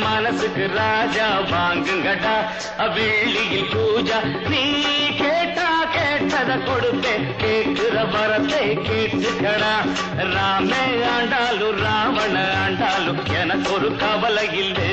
மனசுக்கு ராஜா வாங்குங்கடா வெள்ளியில் பூஜா நீ கேட்டா கேட்டத கொடுப்பேன் கேட்கிற வரத்தை கேட்டுக்கடா ராமே ஆண்டாலும் ராவண ஆண்டாலும் எனக்கு ஒரு கவலை இல்லை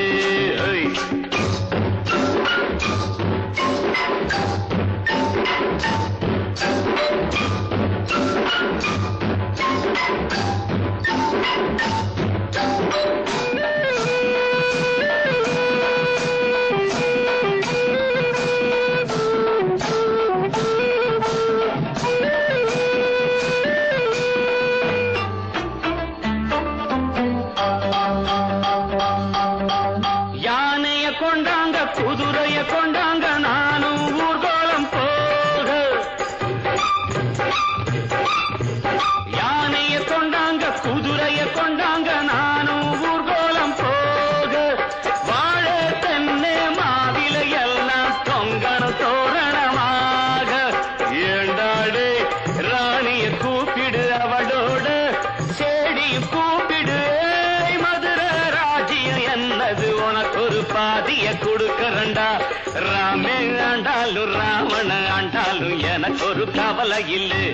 ராமே ஆண்டாலும் ராவண ஆண்டாலும் எனக்கு ஒரு கவலை இல்லை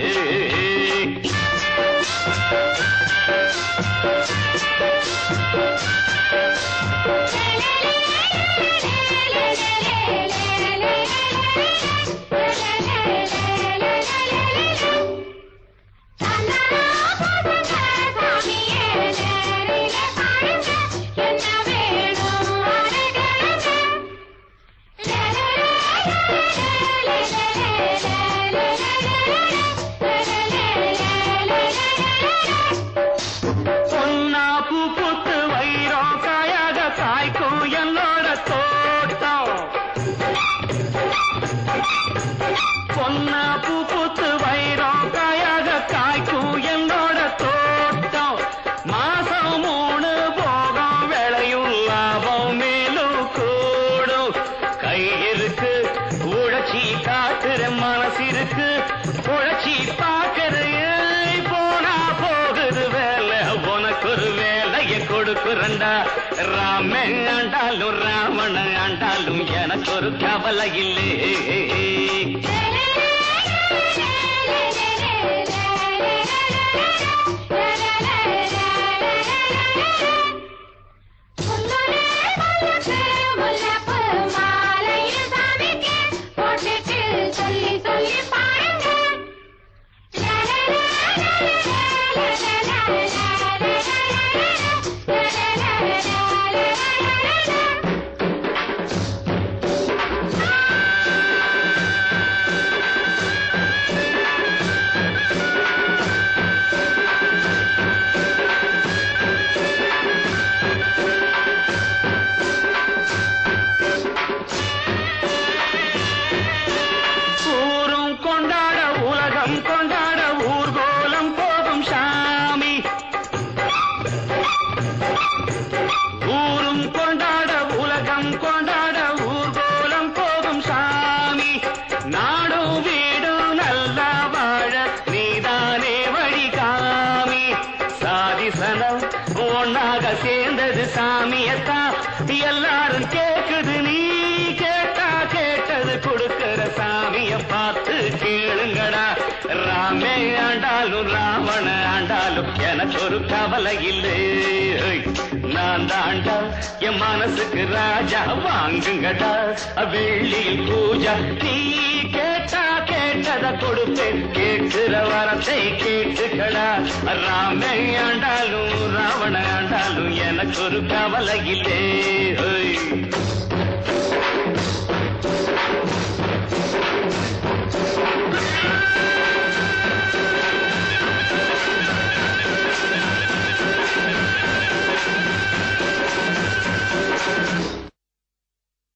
ராமே ஆண்டாலும் ராவண ஆண்டாலும் எனக்கு ஒரு கவலை இல்லை ஆண்டாலும் ராவண ஆண்டாலும் எனக்கு ஒரு கவலை இல்லை. நான் தாண்டா என் மனசுக்கு ராஜா, வாங்குங்கடா வெள்ளியில் பூஜா. நீ கேட்டா கேட்டத கொடுப்பேன், கேட்கிற வரத்தை கேட்டுக்கடா. ராமே ஆண்டாலும் ராவண ஆண்டாலும் எனக்கு ஒரு கவலை இல்லை.